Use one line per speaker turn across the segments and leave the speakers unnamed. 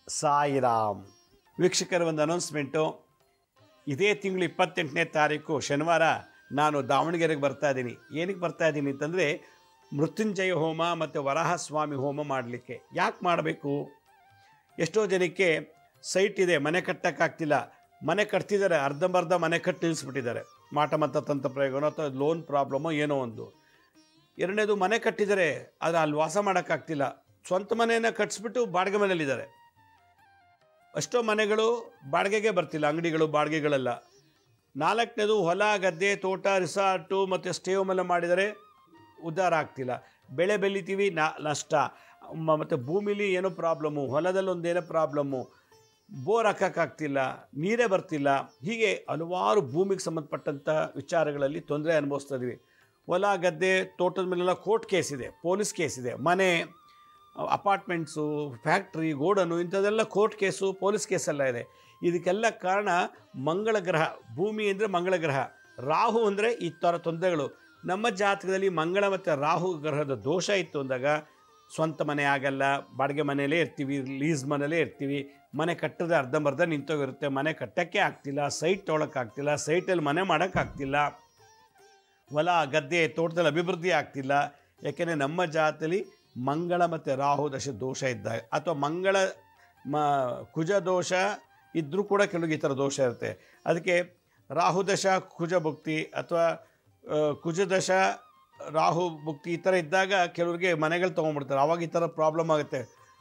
ಸಾಯಿರಾಮ್. ವೀಕ್ಷಕರ ಒಂದು ಅನೌನ್ಸ್ಮೆಂಟು. ಇದೇ ತಿಂಗಳು 28ನೇ ತಾರೀಕು ಶನಿವಾರ ನಾನು ದಾವಣಗೆರೆಗೆ ಬರ್ತಾ ಇದ್ದೀನಿ. ಏನಕ್ಕೆ ಬರ್ತಾ ಇದ್ದೀನಿ ಅಂತಂದರೆ ಮೃತ್ಯುಂಜಯ ಹೋಮ ಮತ್ತು ವರಾಹಸ್ವಾಮಿ ಹೋಮ ಮಾಡಲಿಕ್ಕೆ. ಯಾಕೆ ಮಾಡಬೇಕು? ಎಷ್ಟೋ ಜನಕ್ಕೆ ಸೈಟ್ ಇದೆ, ಮನೆ ಕಟ್ಟೋಕ್ಕಾಗ್ತಿಲ್ಲ, ಮನೆ ಕಟ್ತಿದ್ದಾರೆ, ಅರ್ಧಂಬರ್ಧ ಮನೆ ಕಟ್ಟಿ ನಿಲ್ಲಿಸ್ಬಿಟ್ಟಿದ್ದಾರೆ. ಮಾಟಮಂತ್ರ ತಂತ್ರ ಪ್ರಯೋಗನೋ ಅಥವಾ ಲೋನ್ ಪ್ರಾಬ್ಲಮ್ಮೋ ಏನೋ ಒಂದು. ಎರಡನೇದು, ಮನೆ ಕಟ್ಟಿದ್ದಾರೆ ಆದರೆ ಅಲ್ಲಿ ವಾಸ ಮಾಡೋಕ್ಕಾಗ್ತಿಲ್ಲ, ಸ್ವಂತ ಮನೆಯನ್ನು ಕಟ್ಟಿಸ್ಬಿಟ್ಟು ಬಾಡಿಗೆ ಮನೆಯಲ್ಲಿದ್ದಾರೆ. ಅಷ್ಟೋ ಮನೆಗಳು ಬಾಡಿಗೆಗೆ ಬರ್ತಿಲ್ಲ, ಅಂಗಡಿಗಳು ಬಾಡಿಗೆಗಳೆಲ್ಲ. ನಾಲ್ಕನೇದು, ಹೊಲ ಗದ್ದೆ ತೋಟ ರಿಸಾರ್ಟು ಮತ್ತು ಸ್ಟೇ ಹೋಮೆಲ್ಲ ಮಾಡಿದರೆ ಉದ್ಧಾರ ಆಗ್ತಿಲ್ಲ. ಬೆಳೆ ಬೆಳಿತೀವಿ, ನಷ್ಟ. ಮತ್ತು ಭೂಮಿಲಿ ಏನೋ ಪ್ರಾಬ್ಲಮ್ಮು, ಹೊಲದಲ್ಲಿ ಒಂದೇನೋ ಪ್ರಾಬ್ಲಮ್ಮು, ಬೋರ್ ಹಾಕೋಕ್ಕಾಗ್ತಿಲ್ಲ, ನೀರೇ ಬರ್ತಿಲ್ಲ. ಹೀಗೆ ಹಲವಾರು ಭೂಮಿಗೆ ಸಂಬಂಧಪಟ್ಟಂಥ ವಿಚಾರಗಳಲ್ಲಿ ತೊಂದರೆ ಅನುಭವಿಸ್ತಾ ಇದ್ದೀವಿ. ಹೊಲ ಗದ್ದೆ ತೋಟದ ಮೇಲೆಲ್ಲ ಕೋರ್ಟ್ ಕೇಸ್ ಇದೆ, ಪೊಲೀಸ್ ಕೇಸ್ ಇದೆ, ಮನೆ ಅಪಾರ್ಟ್ಮೆಂಟ್ಸು ಫ್ಯಾಕ್ಟ್ರಿ ಗೋಡನು ಇಂಥದ್ದೆಲ್ಲ ಕೋರ್ಟ್ ಕೇಸು ಪೊಲೀಸ್ ಕೇಸೆಲ್ಲ ಇದೆ. ಇದಕ್ಕೆಲ್ಲ ಕಾರಣ ಮಂಗಳ ಗ್ರಹ. ಭೂಮಿ ಅಂದರೆ ಮಂಗಳ ಗ್ರಹ, ರಾಹು ಅಂದರೆ ಈ ಥರ ತೊಂದರೆಗಳು. ನಮ್ಮ ಜಾತಕದಲ್ಲಿ ಮಂಗಳ ಮತ್ತು ರಾಹು ಗ್ರಹದ ದೋಷ ಇತ್ತು ಅಂದಾಗ ಸ್ವಂತ ಮನೆ ಆಗಲ್ಲ, ಬಾಡಿಗೆ ಮನೆಯಲ್ಲೇ ಇರ್ತೀವಿ, ಲೀಸ್ ಮನೆಯಲ್ಲೇ ಇರ್ತೀವಿ. ಮನೆ ಕಟ್ಟೋದು ಅರ್ಧಂಬರ್ಧ ನಿಂತೋಗಿರುತ್ತೆ, ಮನೆ ಕಟ್ಟೋಕ್ಕೆ ಆಗ್ತಿಲ್ಲ, ಸೈಟ್ ತೊಗೊಳಕ್ಕಾಗ್ತಿಲ್ಲ, ಸೈಟಲ್ಲಿ ಮನೆ ಮಾಡೋಕ್ಕಾಗ್ತಿಲ್ಲ, ಹೊಲ ಗದ್ದೆ ತೋಟದಲ್ಲಿ ಅಭಿವೃದ್ಧಿ ಆಗ್ತಿಲ್ಲ. ಯಾಕೆಂದರೆ ನಮ್ಮ ಜಾತದಲ್ಲಿ ಮಂಗಳ ಮತ್ತು ರಾಹು ದಶ ದೋಷ ಇದ್ದಾಗ, ಅಥವಾ ಮಂಗಳ ಕುಜ ದೋಷ ಇದ್ದರೂ ಕೂಡ ಕೆಲವು ಈ ಥರ ದೋಷ ಇರುತ್ತೆ. ಅದಕ್ಕೆ ರಾಹು ದಶ ಕುಜ ಭುಕ್ತಿ ಅಥವಾ ಕುಜದಶ ರಾಹು ಭುಕ್ತಿ ಈ ಥರ ಇದ್ದಾಗ ಕೆಲವ್ರಿಗೆ ಮನೆಗಳು ತೊಗೊಂಡ್ಬಿಡ್ತಾರೆ. ಆವಾಗ ಈ ಥರ ಪ್ರಾಬ್ಲಮ್ ಆಗುತ್ತೆ.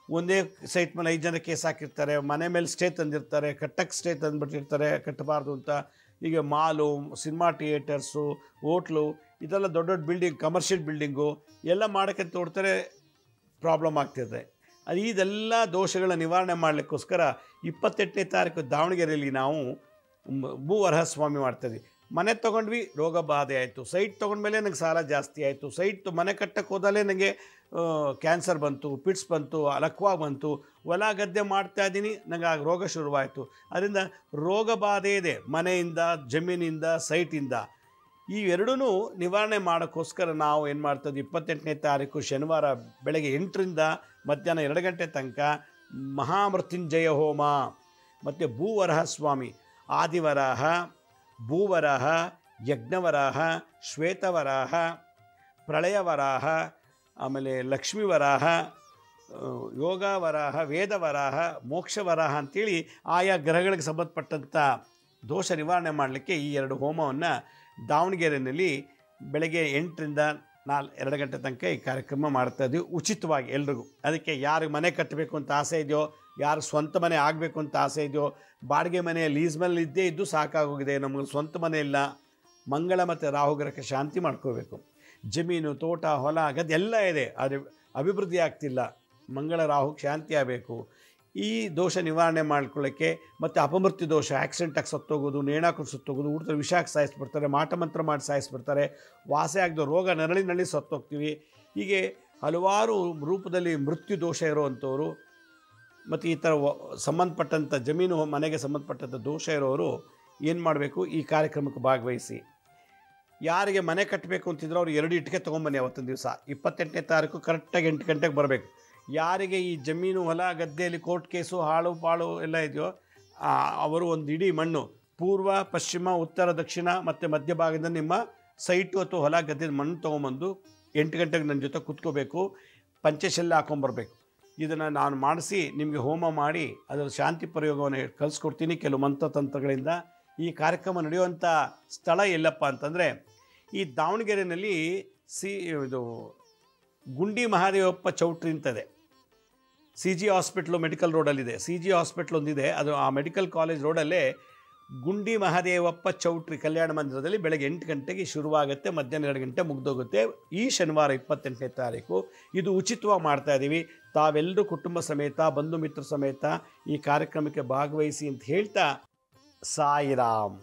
ಒಂದೇ ಸೈಟ್ ಮೇಲೆ 5 ಜನ ಕೇಸ್ ಹಾಕಿರ್ತಾರೆ, ಮನೆ ಮೇಲೆ ಸ್ಟೇ ತಂದಿರ್ತಾರೆ, ಕಟ್ಟಕ್ಕೆ ಸ್ಟೇ ತಂದುಬಿಟ್ಟಿರ್ತಾರೆ, ಕಟ್ಟಬಾರ್ದು ಅಂತ. ಈಗ ಮಾಲು, ಸಿನಿಮಾ ಥಿಯೇಟರ್ಸು, ಹೋಟ್ಲು, ಇದೆಲ್ಲ ದೊಡ್ಡ ದೊಡ್ಡ ಬಿಲ್ಡಿಂಗ್, ಕಮರ್ಷಿಯಲ್ ಬಿಲ್ಡಿಂಗು ಎಲ್ಲ ಮಾಡೋಕ್ಕೆ ತೋಡ್ತಾರೆ, ಪ್ರಾಬ್ಲಮ್ ಆಗ್ತಿದೆ. ಇದೆಲ್ಲ ದೋಷಗಳ ನಿವಾರಣೆ ಮಾಡಲಿಕ್ಕೋಸ್ಕರ 28ನೇ ತಾರೀಕು ದಾವಣಗೆರೆಯಲ್ಲಿ ನಾವು ಭೂವರಹಸ್ವಾಮಿ ಮಾಡ್ತಾಯಿದ್ವಿ. ಮನೆ ತೊಗೊಂಡ್ವಿ, ರೋಗ ಬಾಧೆ ಆಯಿತು. ಸೈಟ್ ತೊಗೊಂಡ್ಮೇಲೆ ನನಗೆ ಸಾಲ ಜಾಸ್ತಿ ಆಯಿತು. ಸೈಟ್ ಮನೆ ಕಟ್ಟಕ್ಕೆ ಹೋದಲ್ಲೇ ನನಗೆ ಕ್ಯಾನ್ಸರ್ ಬಂತು, ಪಿಟ್ಸ್ ಬಂತು, ಲಕ್ವಾ ಬಂತು. ಹೊಲ ಗದ್ದೆ ಮಾಡ್ತಾಯಿದ್ದೀನಿ, ನನಗೆ ಆ ರೋಗ ಶುರುವಾಯಿತು. ಅದರಿಂದ ರೋಗ ಬಾಧೆ ಇದೆ ಮನೆಯಿಂದ, ಜಮೀನಿಂದ, ಸೈಟಿಂದ. ಇವೆರಡೂ ನಿವಾರಣೆ ಮಾಡೋಕ್ಕೋಸ್ಕರ ನಾವು ಏನು ಮಾಡ್ತಾಯಿದ್ವಿ, 28ನೇ ತಾರೀಕು ಶನಿವಾರ ಬೆಳಗ್ಗೆ 8ರಿಂದ ಮಧ್ಯಾಹ್ನ 2 ಗಂಟೆ ತನಕ ಮಹಾಮೃತ್ಯುಂಜಯ ಹೋಮ ಮತ್ತು ಭೂವರಹಸ್ವಾಮಿ, ಆದಿವರಾಹ, ಭೂವರಾಹ, ಯಜ್ಞವರಾಹ, ಶ್ವೇತವರಾಹ, ಪ್ರಳಯವರಾಹ, ಆಮೇಲೆ ಲಕ್ಷ್ಮೀವರಾಹ, ಯೋಗವರಾಹ, ವೇದವರಾಹ, ಮೋಕ್ಷವರಾಹ ಅಂಥೇಳಿ ಆಯಾ ಗ್ರಹಗಳಿಗೆ ಸಂಬಂಧಪಟ್ಟಂಥ ದೋಷ ನಿವಾರಣೆ ಮಾಡಲಿಕ್ಕೆ ಈ 2 ಹೋಮವನ್ನು ದಾವಣಗೆರೆಯಲ್ಲಿ ಬೆಳಗ್ಗೆ 8ರಿಂದ 2 ಗಂಟೆ ತನಕ ಈ ಕಾರ್ಯಕ್ರಮ ಮಾಡ್ತಾಯಿದ್ವಿ, ಉಚಿತವಾಗಿ ಎಲ್ರಿಗೂ. ಅದಕ್ಕೆ ಯಾರಿಗೆ ಮನೆ ಕಟ್ಟಬೇಕು ಅಂತ ಆಸೆ ಇದೆಯೋ, ಯಾರು ಸ್ವಂತ ಮನೆ ಆಗಬೇಕು ಅಂತ ಆಸೆ ಇದೆಯೋ, ಬಾಡಿಗೆ ಮನೆ ಲೀಸ್ ಮೇಲೆ ಇದ್ದೇ ಇದ್ದು ಸಾಕಾಗೋಗಿದೆ, ನಮಗೆ ಸ್ವಂತ ಮನೆ ಇಲ್ಲ, ಮಂಗಳ ಮತ್ತು ರಾಹುಗ್ರಹಕ್ಕೆ ಶಾಂತಿ ಮಾಡ್ಕೋಬೇಕು, ಜಮೀನು ತೋಟ ಹೊಲ ಗದ್ದೆ ಎಲ್ಲ ಇದೆ ಆದರೆ ಅಭಿವೃದ್ಧಿ ಆಗ್ತಿಲ್ಲ, ಮಂಗಳ ರಾಹುಗೆ ಶಾಂತಿ ಆಗಬೇಕು. ಈ ದೋಷ ನಿವಾರಣೆ ಮಾಡ್ಕೊಳ್ಳೋಕ್ಕೆ, ಮತ್ತು ಅಪಮೃತ್ಯು ದೋಷ, ಆಕ್ಸಿಡೆಂಟಾಗಿ ಸತ್ತೋಗೋದು, ನೇಣಾಕೊಂಡು ಸತ್ತೋಗೋದು, ಊಟದಲ್ಲಿ ವಿಷಾಕ್ಕೆ ಸಾಯಿಸ್ಬಿಡ್ತಾರೆ, ಮಾಟಮಂತ್ರ ಮಾಡಿ ಸಾಯಿಸ್ಬಿಡ್ತಾರೆ, ವಾಸೆ ಆಗದ ರೋಗ ನರಳಿನಲ್ಲಿ ಸತ್ತೋಗ್ತೀವಿ. ಹೀಗೆ ಹಲವಾರು ರೂಪದಲ್ಲಿ ಮೃತ್ಯು ದೋಷ ಇರೋವಂಥವ್ರು ಮತ್ತು ಈ ಥರ ಸಂಬಂಧಪಟ್ಟಂಥ ಜಮೀನು ಮನೆಗೆ ಸಂಬಂಧಪಟ್ಟಂಥ ದೋಷ ಇರೋರು ಏನು ಮಾಡಬೇಕು, ಈ ಕಾರ್ಯಕ್ರಮಕ್ಕೆ ಭಾಗವಹಿಸಿ. ಯಾರಿಗೆ ಮನೆ ಕಟ್ಟಬೇಕು ಅಂತಿದ್ರು ಅವರು 2 ಇಟ್ಟಿಗೆ ತೊಗೊಂಬನ್ನಿ. ಅವತ್ತಿನ ದಿವಸ 28ನೇ ತಾರೀಕು ಕರೆಕ್ಟಾಗಿ 8 ಗಂಟೆಗೆ ಬರಬೇಕು. ಯಾರಿಗೆ ಈ ಜಮೀನು ಹೊಲ ಗದ್ದೆಯಲ್ಲಿ ಕೋರ್ಟ್ ಕೇಸು ಹಾಳು ಪಾಳು ಎಲ್ಲ ಇದೆಯೋ ಅವರು ಒಂದು ಇಡೀ ಮಣ್ಣು ಪೂರ್ವ, ಪಶ್ಚಿಮ, ಉತ್ತರ, ದಕ್ಷಿಣ ಮತ್ತು ಮಧ್ಯಭಾಗದಿಂದ ನಿಮ್ಮ ಸೈಟು ಅಥವಾ ಹೊಲ ಗದ್ದೆ ಮಣ್ಣು ತೊಗೊಂಬಂದು 8 ಗಂಟೆಗೆ ನನ್ನ ಜೊತೆ ಕೂತ್ಕೋಬೇಕು, ಪಂಚಶೆಲ್ಲ ಹಾಕೊಂಬರ್ಬೇಕು. ಇದನ್ನು ನಾನು ಮಾಡಿಸಿ ನಿಮಗೆ ಹೋಮ ಮಾಡಿ ಅದರ ಶಾಂತಿ ಪ್ರಯೋಗವನ್ನು ಕಲಿಸ್ಕೊಡ್ತೀನಿ ಕೆಲವು ಮಂತ್ರತಂತ್ರಗಳಿಂದ. ಈ ಕಾರ್ಯಕ್ರಮ ನಡೆಯುವಂಥ ಸ್ಥಳ ಎಲ್ಲಪ್ಪ ಅಂತಂದರೆ ಈ ದಾವಣಗೆರೆಯಲ್ಲಿ ಇದು ಗುಂಡಿ ಮಹಾದೇವಪ್ಪ ಚೌಟ್ರಿ ಅಂತದೆ. CG ಹಾಸ್ಪಿಟ್ಲು ಮೆಡಿಕಲ್ ರೋಡಲ್ಲಿದೆ. CG ಹಾಸ್ಪಿಟ್ಲ್ ಒಂದಿದೆ, ಅದು ಆ ಮೆಡಿಕಲ್ ಕಾಲೇಜ್ ರೋಡಲ್ಲೇ ಗುಂಡಿ ಮಹಾದೇವಪ್ಪ ಚೌಟ್ರಿ ಕಲ್ಯಾಣ ಮಂದಿರದಲ್ಲಿ ಬೆಳಗ್ಗೆ 8 ಗಂಟೆಗೆ ಶುರುವಾಗುತ್ತೆ, ಮಧ್ಯಾಹ್ನ 2 ಗಂಟೆ ಮುಗ್ದೋಗುತ್ತೆ. ಈ ಶನಿವಾರ 28ನೇ ತಾರೀಕು ಇದು ಉಚಿತವಾಗಿ ಮಾಡ್ತಾಯಿದ್ದೀವಿ. ತಾವೆಲ್ಲರೂ ಕುಟುಂಬ ಸಮೇತ, ಬಂಧು ಮಿತ್ರ ಸಮೇತ ಈ ಕಾರ್ಯಕ್ರಮಕ್ಕೆ ಭಾಗವಹಿಸಿ ಅಂತ ಹೇಳ್ತಾ ಸಾಯಿರಾಮ್.